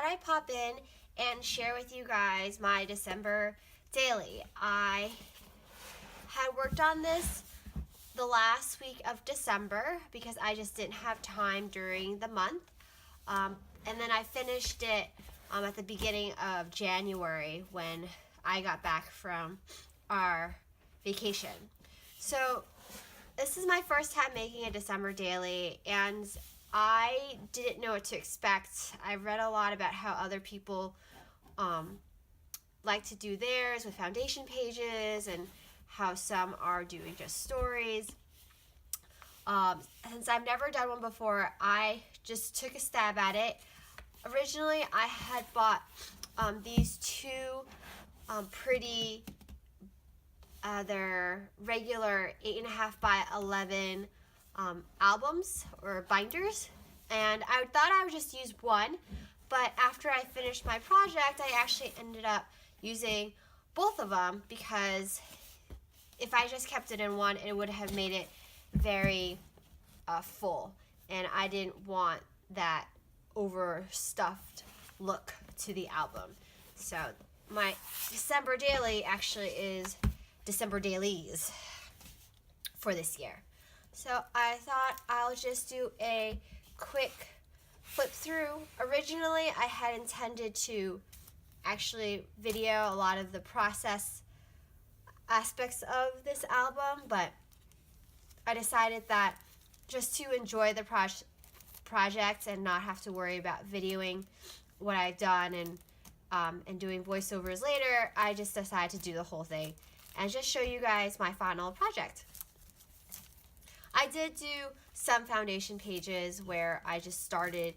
thought I'd pop in and share with you guys my December daily. I had worked on this the last week of December because I just didn't have time during the month. And then I finished it at the beginning of January when I got back from our vacation. So this is my first time making a December daily, and I didn't know what to expect. I read a lot about how other people like to do theirs with foundation pages and how some are doing just stories. Since I've never done one before, I just took a stab at it. Originally, I had bought these two pretty, they're regular 8.5 by 11 albums or binders, and I thought I would just use one, but after I finished my project, I actually ended up using both of them because if I just kept it in one, it would have made it very full, and I didn't want that overstuffed look to the album. So my December daily actually is December dailies for this year. So I thought I'll just do a quick flip through. Originally, I had intended to actually video a lot of the process aspects of this album, but I decided that just to enjoy the project and not have to worry about videoing what I've done and doing voiceovers later, I just decided to do the whole thing and just show you guys my final project. I did do some foundation pages where I just started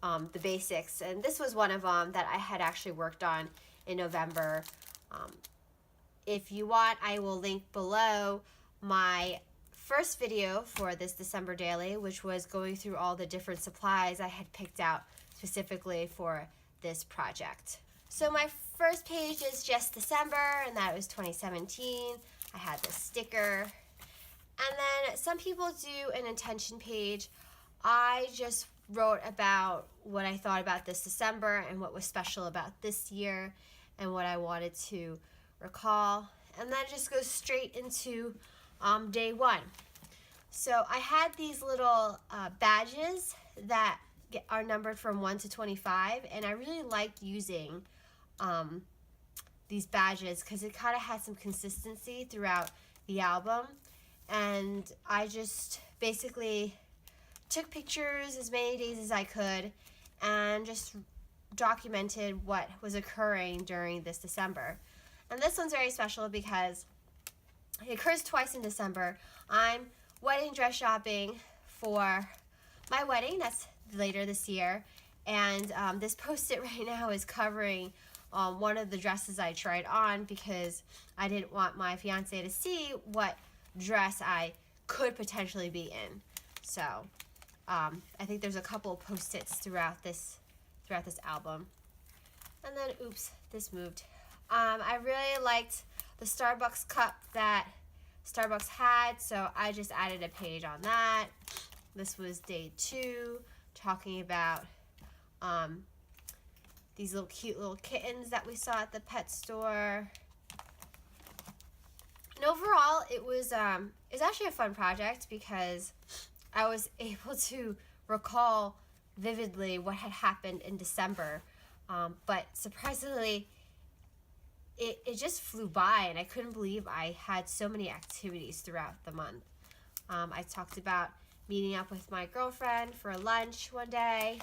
the basics, and this was one of them that I had actually worked on in November. If you want, I will link below my first video for this December daily, which was going through all the different supplies I had picked out specifically for this project. So my first page is just December, and that was 2017. I had this sticker. And then some people do an intention page. I just wrote about what I thought about this December and what was special about this year and what I wanted to recall. And then it just goes straight into day one. So I had these little badges that are numbered from 1 to 25, and I really liked using these badges because it kind of had some consistency throughout the album. And I just basically took pictures as many days as I could and just documented what was occurring during this December. And this one's very special because it occurs twice in December. I'm wedding dress shopping for my wedding. That's later this year. And this post-it right now is covering one of the dresses I tried on because I didn't want my fiance to see what dress I could potentially be in. So I think there's a couple of post-its throughout this album. And then, oops, this moved. I really liked the Starbucks cup that Starbucks had, so I just added a page on that. This was day 2, talking about these cute little kittens that we saw at the pet store. And overall, it was actually a fun project because I was able to recall vividly what had happened in December. But surprisingly, it just flew by, and I couldn't believe I had so many activities throughout the month. I talked about meeting up with my girlfriend for lunch one day,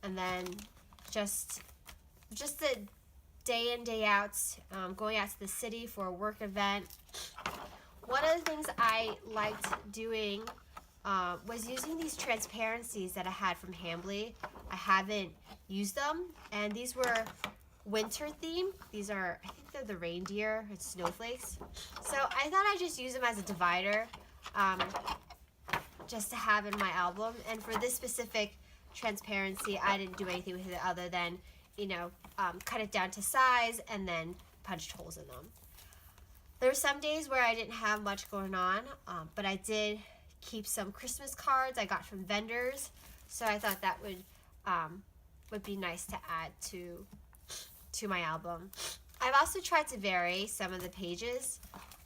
and then just the day in, day out, going out to the city for a work event. One of the things I liked doing was using these transparencies that I had from Hambly. I haven't used them, and these were winter theme. These are, I think they're the reindeer and snowflakes. So I thought I'd just use them as a divider just to have in my album. And for this specific transparency, I didn't do anything with it other than, cut it down to size and then punched holes in them. There were some days where I didn't have much going on, but I did keep some Christmas cards I got from vendors. So I thought that would would be nice to add to my album. I've also tried to vary some of the pages.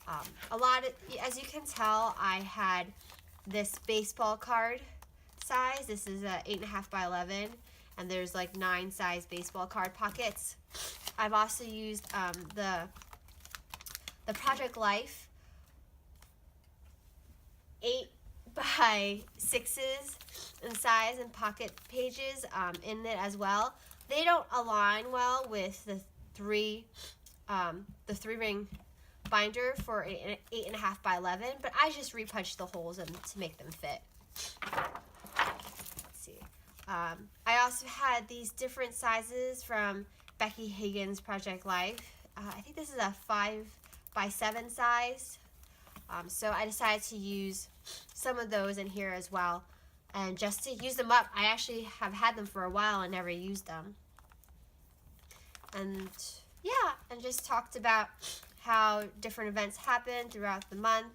As you can tell, I had this baseball card size. This is a 8.5 by 11, and there's like 9 size baseball card pockets. I've also used the Project Life 8 by 6s in size and pocket pages in it as well. They don't align well with the three ring binder for an 8.5 by 11, but I just repunched the holes to make them fit. Let's see. I also had these different sizes from Becky Higgins' Project Life. I think this is a 5 by 7 size. So I decided to use some of those in here as well. And just to use them up, I actually have had them for a while and never used them. And yeah, and just talked about how different events happen throughout the month.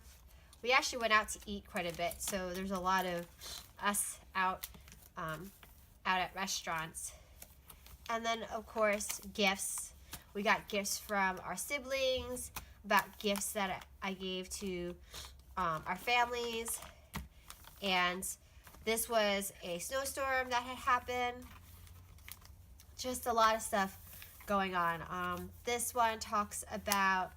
We actually went out to eat quite a bit, so there's a lot of us out at restaurants. And then, of course, gifts. We got gifts from our siblings, about gifts that I gave to our families. And this was a snowstorm that had happened. Just a lot of stuff going on. This one talks about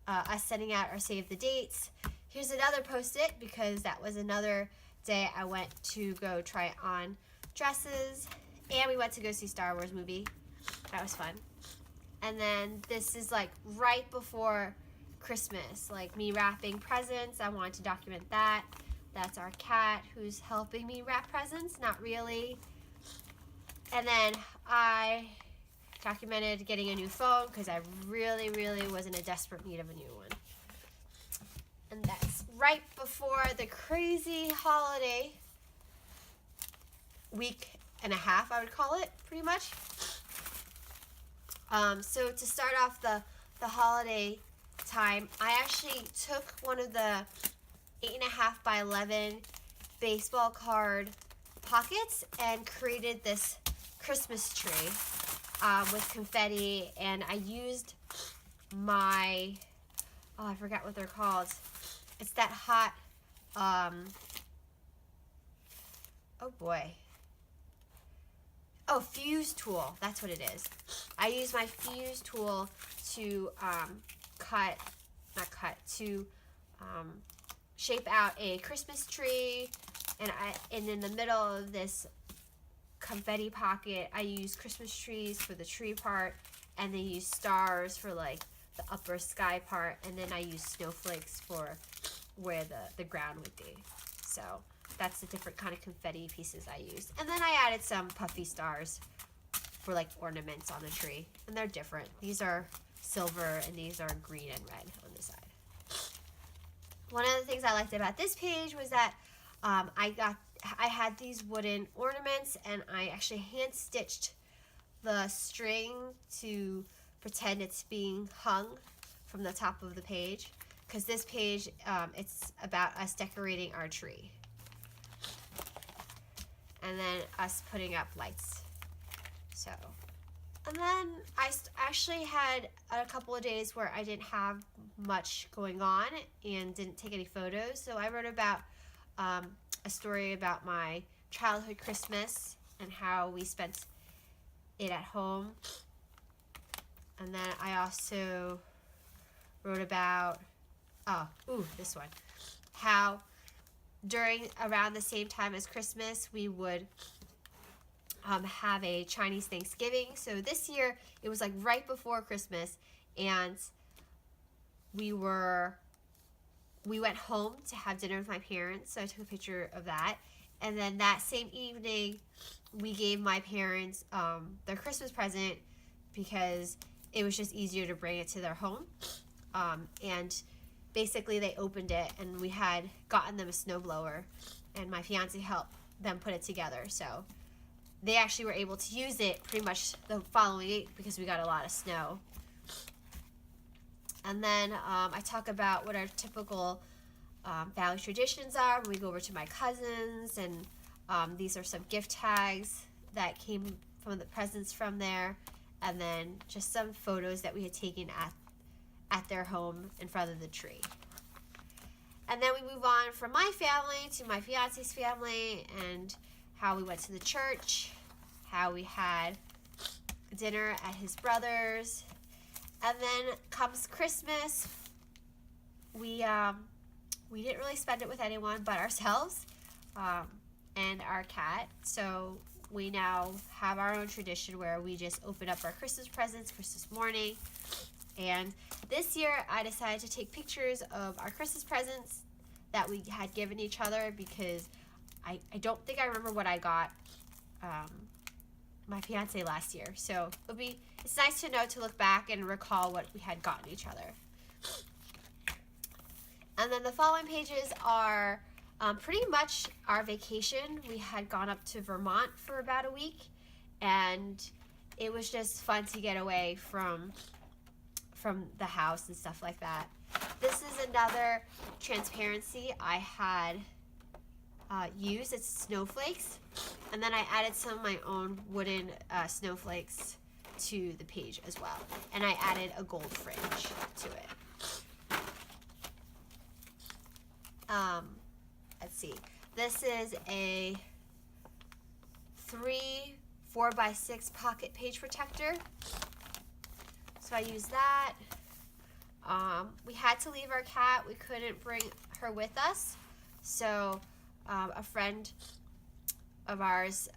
us sending out our save the dates. Here's another post-it because that was another day I went to go try on dresses, and we went to go see Star Wars movie. That was fun. And then this is like right before Christmas, like me wrapping presents. I wanted to document that. That's our cat who's helping me wrap presents, not really. And then I documented getting a new phone because I really, really was in a desperate need of a new one. And that's right before the crazy holiday week and a half, I would call it, pretty much. So to start off the holiday time, I actually took one of the 8.5 by 11 baseball card pockets and created this Christmas tree with confetti, and I used my, I forgot what they're called. It's that hot, fuse tool. That's what it is. I used my fuse tool to shape out a Christmas tree, and in the middle of this confetti pocket, I used Christmas trees for the tree part, and then used stars for like the upper sky part, and then I used snowflakes for where the ground would be. So that's the different kind of confetti pieces I used. And then I added some puffy stars for like ornaments on the tree, and they're different. These are silver and these are green and red on the side. One of the things I liked about this page was that I had these wooden ornaments, and I actually hand stitched the string to pretend it's being hung from the top of the page, because this page it's about us decorating our tree and then us putting up lights. So, and then I actually had a couple of days where I didn't have much going on and didn't take any photos, so I wrote about a story about my childhood Christmas and how we spent it at home. And then I also wrote about, this one, how around the same time as Christmas, we would have a Chinese Thanksgiving. So this year, it was like right before Christmas, and we went home to have dinner with my parents, so I took a picture of that. And then that same evening, we gave my parents their Christmas present because it was just easier to bring it to their home. And basically they opened it, and we had gotten them a snowblower, and my fiance helped them put it together. So they actually were able to use it pretty much the following week because we got a lot of snow. And then I talk about what our typical family traditions are when we go over to my cousins, and these are some gift tags that came from the presents from there, and then just some photos that we had taken at their home in front of the tree. And then we move on from my family to my fiance's family, and how we went to the church, how we had dinner at his brother's, and then comes Christmas. We didn't really spend it with anyone but ourselves and our cat. So we now have our own tradition where we just open up our Christmas presents Christmas morning. And this year I decided to take pictures of our Christmas presents that we had given each other, because I don't think I remember what I got my fiance last year. So it's nice to know, to look back and recall what we had gotten each other. And then the following pages are pretty much our vacation. We had gone up to Vermont for about a week, and it was just fun to get away from the house and stuff like that. This is another transparency I had used. It's snowflakes, and then I added some of my own wooden snowflakes to the page as well, and I added a gold fringe to it. Let's see. This is a 3 4x6 pocket page protector. So I use that. We had to leave our cat. We couldn't bring her with us. So a friend of ours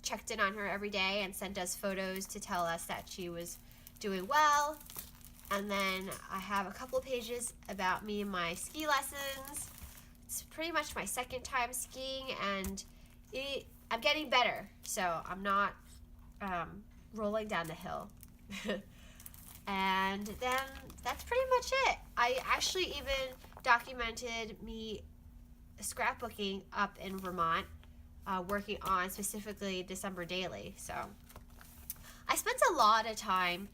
checked in on her every day and sent us photos to tell us that she was doing well. And then I have a couple pages about me and my ski lessons. It's pretty much my second time skiing, and I'm getting better, so I'm not rolling down the hill. And then that's pretty much it. I actually even documented me scrapbooking up in Vermont, working on specifically December Daily. So I spent a lot of time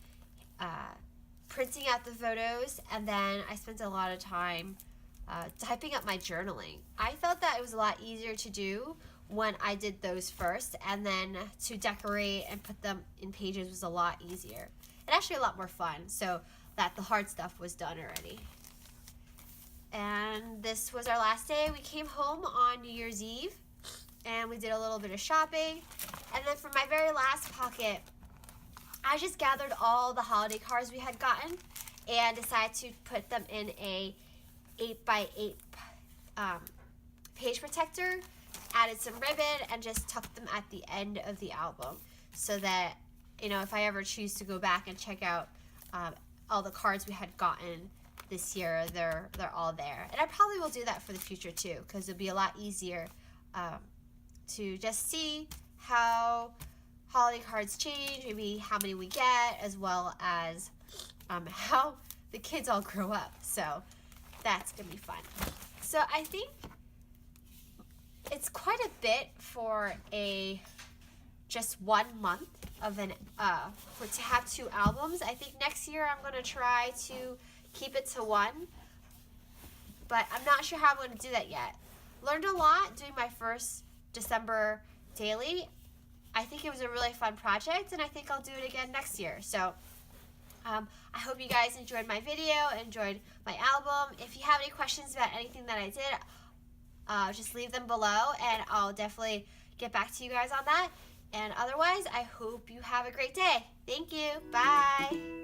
printing out the photos, and then I spent a lot of time typing up my journaling. I felt that it was a lot easier to do when I did those first, and then to decorate and put them in pages was a lot easier. And actually a lot more fun, so that the hard stuff was done already. And this was our last day. We came home on New Year's Eve, and we did a little bit of shopping. And then for my very last pocket, I just gathered all the holiday cards we had gotten and decided to put them in a 8x8 page protector, added some ribbon, and just tucked them at the end of the album, so that, you know, if I ever choose to go back and check out all the cards we had gotten this year, they're all there. And I probably will do that for the future too, because it'll be a lot easier to just see how holiday cards change, maybe how many we get, as well as how the kids all grow up. So that's gonna be fun. So I think it's quite a bit for just 1 month of to have 2 albums. I think next year I'm gonna try to keep it to 1, but I'm not sure how I'm gonna do that yet. Learned a lot doing my first December daily. I think it was a really fun project, and I think I'll do it again next year. So I hope you guys enjoyed my video, enjoyed my album. If you have any questions about anything that I did, just leave them below, and I'll definitely get back to you guys on that. And otherwise, I hope you have a great day. Thank you. Bye.